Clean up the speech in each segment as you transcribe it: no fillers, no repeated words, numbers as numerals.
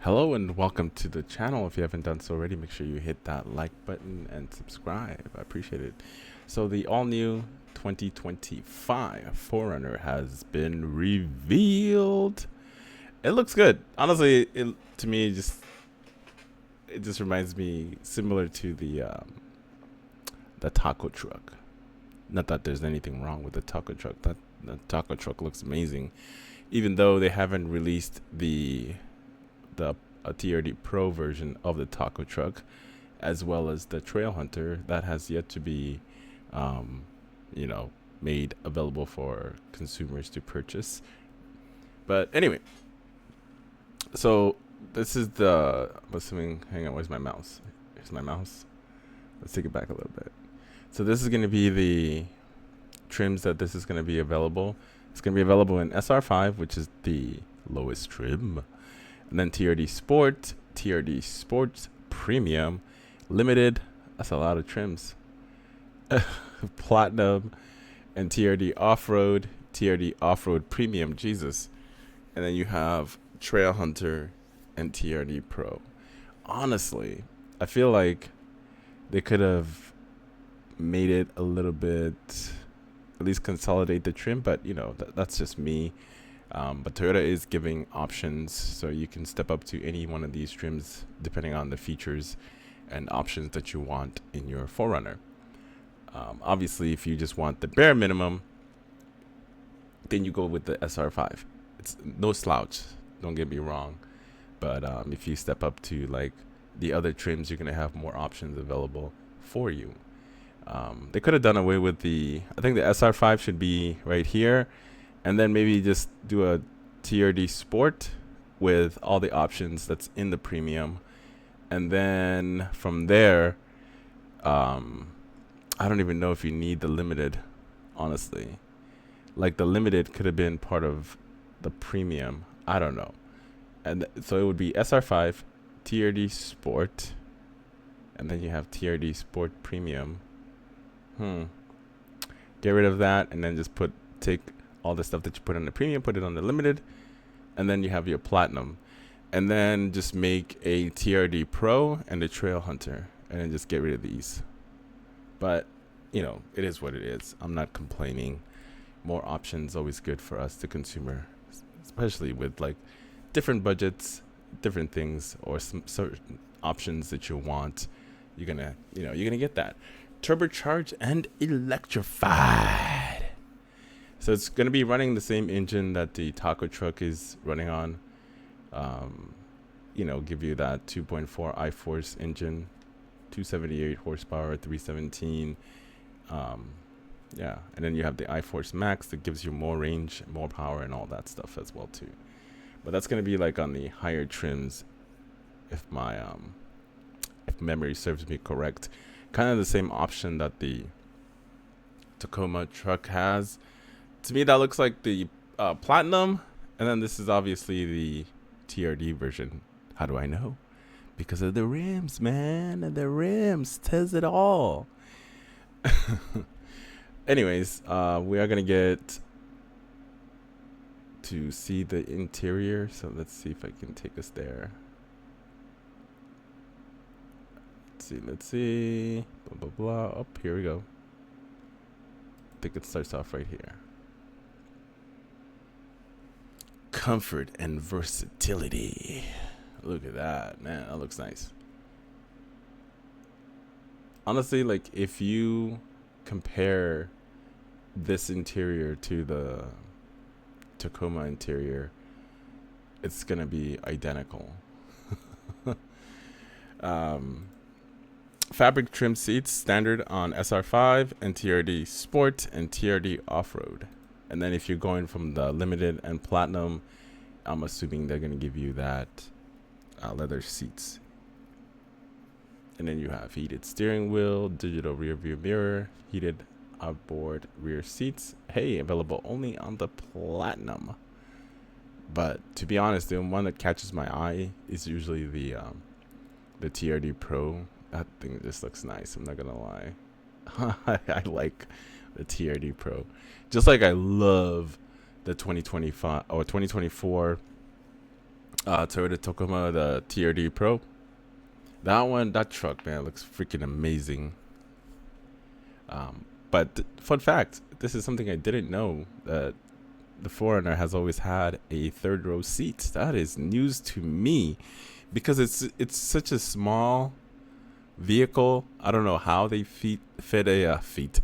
Hello and welcome to the channel. If you haven't done so already, make sure you hit that like button and subscribe. I appreciate it. So the all-new 2025 4Runner has been revealed. It looks good. Honestly, to me it just reminds me similar to the taco truck. Not that there's anything wrong with the taco truck. That the taco truck looks amazing, even though they haven't released the a TRD Pro version of the taco truck, as well as the Trail Hunter that has yet to be, um, you know, made available for consumers to purchase. But anyway, so this is I'm assuming. Hang on, where's my mouse? Here's my mouse. Let's take it back a little bit. So this is going to be the trims that this is going to be available. It's going to be available in SR5, which is the lowest trim. And then TRD Sport, TRD Sports Premium, Limited. That's a lot of trims. Platinum, and TRD Off-Road, TRD Off-Road Premium. Jesus. And then you have Trail Hunter and TRD Pro. Honestly, I feel like they could have made it a little bit, at least consolidate the trim. But, you know, that's just me. But Toyota is giving options, so you can step up to any one of these trims depending on the features and options that you want in your 4Runner. Obviously, if you just want the bare minimum, then you go with the SR5. It's no slouch, don't get me wrong. But if you step up to like the other trims, you're going to have more options available for you. They could have done away with I think the SR5 should be right here. And then maybe just do a TRD Sport with all the options that's in the premium. And then from there, I don't even know if you need the limited, honestly. Like the limited could have been part of the premium. I don't know. And so it would be SR5, TRD Sport, and then you have TRD Sport Premium. Get rid of that and then just take all the stuff that you put on the premium, put it on the limited, and then you have your platinum. And then just make a TRD Pro and a Trail Hunter, and then just get rid of these. But, you know, it is what it is. I'm not complaining. More options always good for us, the consumer, especially with like different budgets, different things, or some certain options that you want. You're gonna get that. Turbocharged and electrified. So it's going to be running the same engine that the taco truck is running on. Give you that 2.4 iForce engine, 278 horsepower, 317. And then you have the iForce Max that gives you more range, more power, and all that stuff as well too. But that's going to be like on the higher trims, if my if memory serves me correct. Kind of the same option that the Tacoma truck has. To me, that looks like the platinum, and then this is obviously the TRD version. How do I know? Because of the rims, man. And the rims tells it all. Anyways, we are gonna get to see the interior, so let's see if I can take us there. Let's see. Blah blah blah. Oh, here we go. I think it starts off right here. Comfort and versatility. Look at that, man. That looks nice. Honestly, like if you compare this interior to the Tacoma interior, it's gonna be identical. Fabric trim seats standard on SR5 and TRD Sport and TRD Off-Road. And then if you're going from the limited and platinum, I'm assuming they're going to give you that leather seats. And then you have heated steering wheel, digital rear view mirror, heated outboard rear seats. Hey, available only on the platinum. But to be honest, the one that catches my eye is usually the TRD Pro. That thing just looks nice. I'm not going to lie. I like the TRD Pro. Just like I love the 2025 or 2024 Toyota Tacoma, the TRD Pro. That truck, man, looks freaking amazing. But fun fact, this is something I didn't know, that the 4Runner has always had a third row seat. That is news to me, because it's such a small vehicle. I don't know how they fit a feet.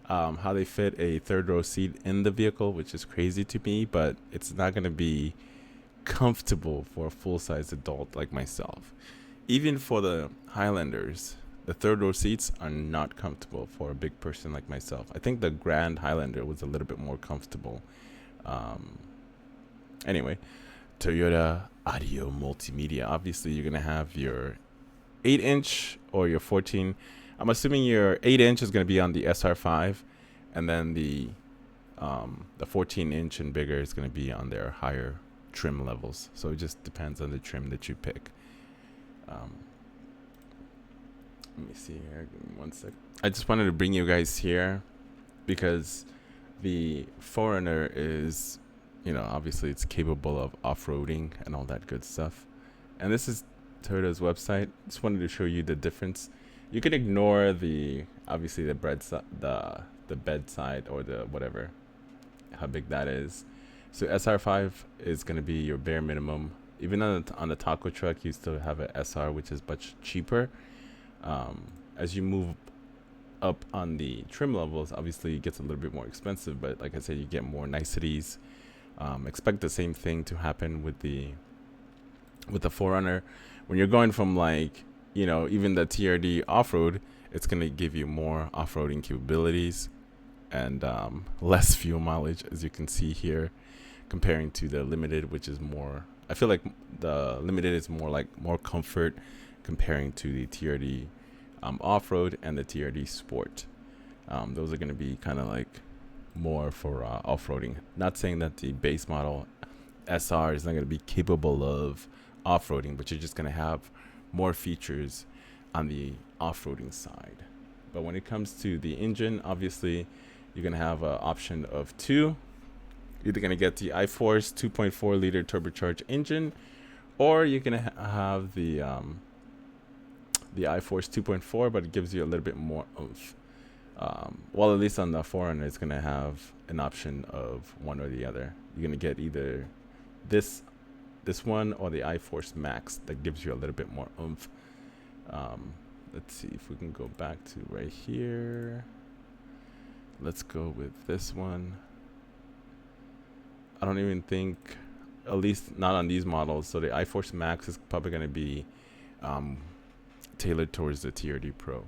How they fit a third row seat in the vehicle, which is crazy to me. But it's not gonna be comfortable for a full size adult like myself. Even for the Highlanders, the third row seats are not comfortable for a big person like myself. I think the Grand Highlander was a little bit more comfortable. Um, anyway, Toyota Audio Multimedia. Obviously, you're gonna have your 8-inch or your 14. I'm assuming your 8-inch is gonna be on the SR5, and then the 14-inch and bigger is gonna be on their higher trim levels. So it just depends on the trim that you pick. Let me see here. Give me 1 sec. I just wanted to bring you guys here because the 4Runner is, obviously it's capable of off-roading and all that good stuff. And this is Toyota's website. Just wanted to show you the difference. You can ignore obviously the bedside or the whatever, how big that is. So SR5 is going to be your bare minimum. Even on the taco truck, you still have an SR, which is much cheaper. As you move up on the trim levels, obviously it gets a little bit more expensive, but like I said, you get more niceties. Expect the same thing to happen with the 4Runner. When you're going from even the TRD off-road, it's going to give you more off-roading capabilities and less fuel mileage, as you can see here, comparing to the Limited, which is more, I feel like the Limited is more comfort comparing to the TRD off-road and the TRD Sport. Those are going to be kind of like more for off-roading. Not saying that the base model SR is not going to be capable of off-roading, but you're just going to have more features on the off-roading side. But when it comes to the engine, obviously you're going to have an option of two. You're either going to get the iForce 2.4 liter turbocharged engine, or you're going to have the iForce 2.4, but it gives you a little bit more oomph. Well, at least on the 4Runner, it's going to have an option of one or the other. You're going to get either this one or the iForce Max that gives you a little bit more oomph. Let's see if we can go back to right here. Let's go with this one. I don't even think, at least not on these models. So the iForce Max is probably going to be tailored towards the TRD Pro,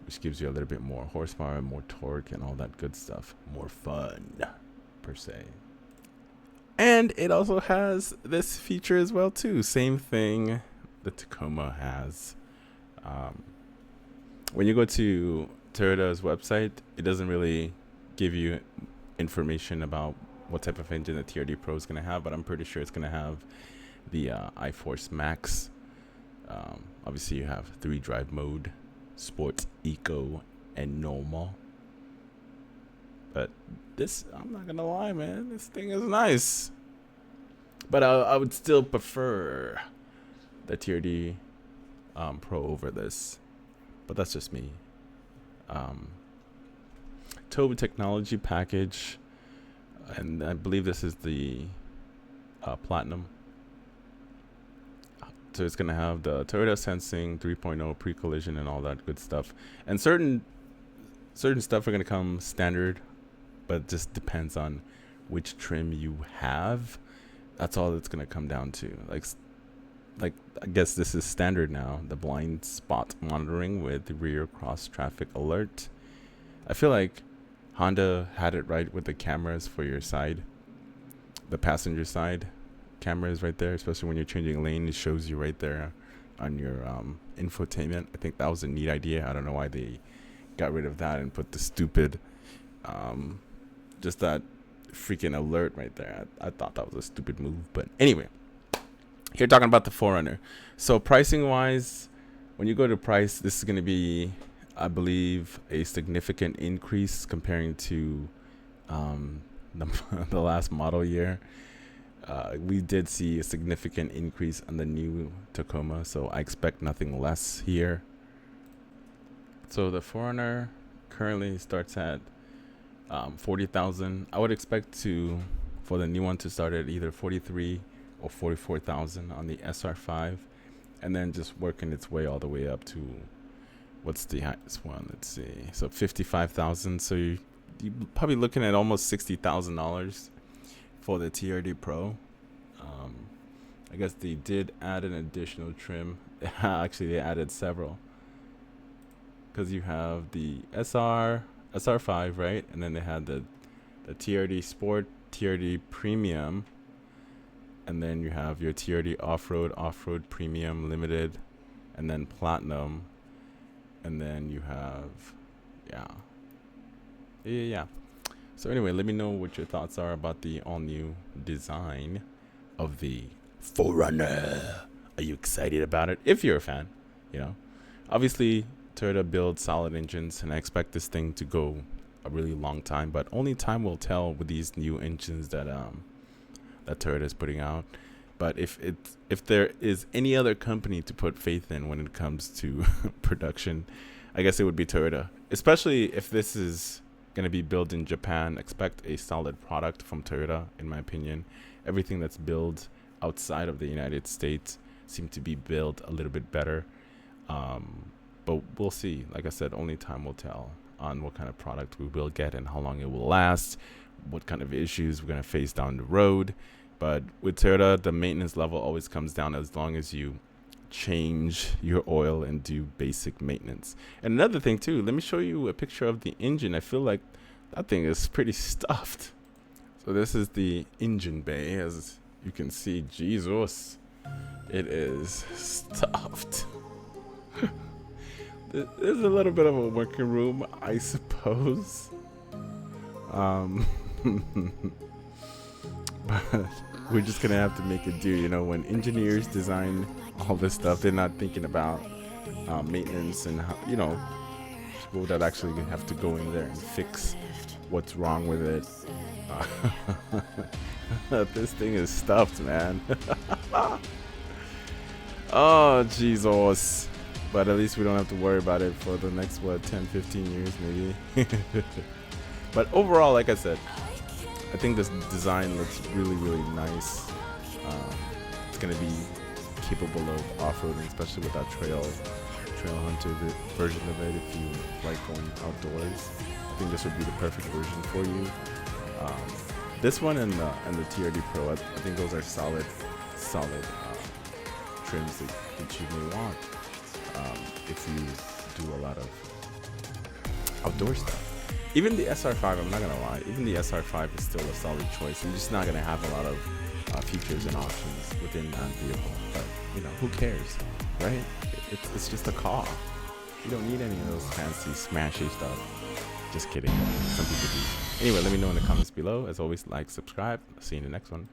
which gives you a little bit more horsepower, more torque, and all that good stuff. More fun, per se. And it also has this feature as well, too. Same thing the Tacoma has. When you go to Toyota's website, it doesn't really give you information about what type of engine the TRD Pro is going to have, but I'm pretty sure it's going to have the iForce Max. Obviously, you have 3-drive mode, Sport, Eco, and Normal. But this, I'm not going to lie, man, this thing is nice. But I would still prefer the TRD Pro over this. But that's just me. Toba Technology package, and I believe this is the Platinum. So it's going to have the Toyota Sensing 3.0 pre-collision and all that good stuff. And certain stuff are going to come standard, but it just depends on which trim you have. That's all it's going to come down to. Like I guess this is standard now, the blind spot monitoring with the rear cross traffic alert. I feel like Honda had it right with the cameras for your side, the passenger side cameras right there, especially when you're changing lane. It shows you right there on your infotainment. I think that was a neat idea. I don't know why they got rid of that and put the stupid just that freaking alert right there. I thought that was a stupid move, but anyway, here talking about the 4Runner. So pricing wise, when you go to price, this is going to be, I believe, a significant increase comparing to the last model year. We did see a significant increase on the new Tacoma, so I expect nothing less here. So the 4Runner currently starts at 40,000. I would expect for the new one to start at either 43 or 44,000 on the SR5, and then just working its way all the way up to, what's the highest one? Let's see. So 55,000. So you're probably looking at almost $60,000 for the TRD Pro. I guess they did add an additional trim. Actually, they added several, because you have the SR5, right? And then they had the TRD Sport, TRD Premium, and then you have your TRD Off-Road Premium Limited, and then Platinum, and then you have, yeah. So anyway, let me know what your thoughts are about the all-new design of the 4Runner. Are you excited about it? If you're a fan, Obviously, Toyota builds solid engines, and I expect this thing to go a really long time, but only time will tell with these new engines that Toyota is putting out. But if there is any other company to put faith in when it comes to production, I guess it would be Toyota. Especially if this is going to be built in Japan, expect a solid product from Toyota, in my opinion. Everything that's built outside of the United States seem to be built a little bit better. But we'll see. Like I said, only time will tell on what kind of product we will get and how long it will last, what kind of issues we're going to face down the road. But with Toyota, the maintenance level always comes down as long as you change your oil and do basic maintenance. And another thing too, let me show you a picture of the engine. I feel like that thing is pretty stuffed. So this is the engine bay. As you can see, Jesus, it is stuffed. There's a little bit of a working room, I suppose. But we're just gonna have to make it do. When engineers design all this stuff, they're not thinking about maintenance and how, people that actually have to go in there and fix what's wrong with it. This thing is stuffed, man. Oh, Jesus. But at least we don't have to worry about it for the next, 10, 15 years maybe. But overall, like I said, I think this design looks really, really nice. It's going to be capable of off-roading, especially with that Trail Hunter version of it. If you like going outdoors, I think this would be the perfect version for you. This one and the TRD Pro, I think those are solid trims that you may want if you do a lot of outdoor stuff. Even the SR5, I'm not gonna lie, even the SR5 is still a solid choice. You're just not gonna have a lot of features and options within that vehicle. But who cares, right? It's just a car. You don't need any of those fancy smashy stuff. Just kidding. Some people do. Anyway, let me know in the comments below. As always, like, subscribe. See you in the next one.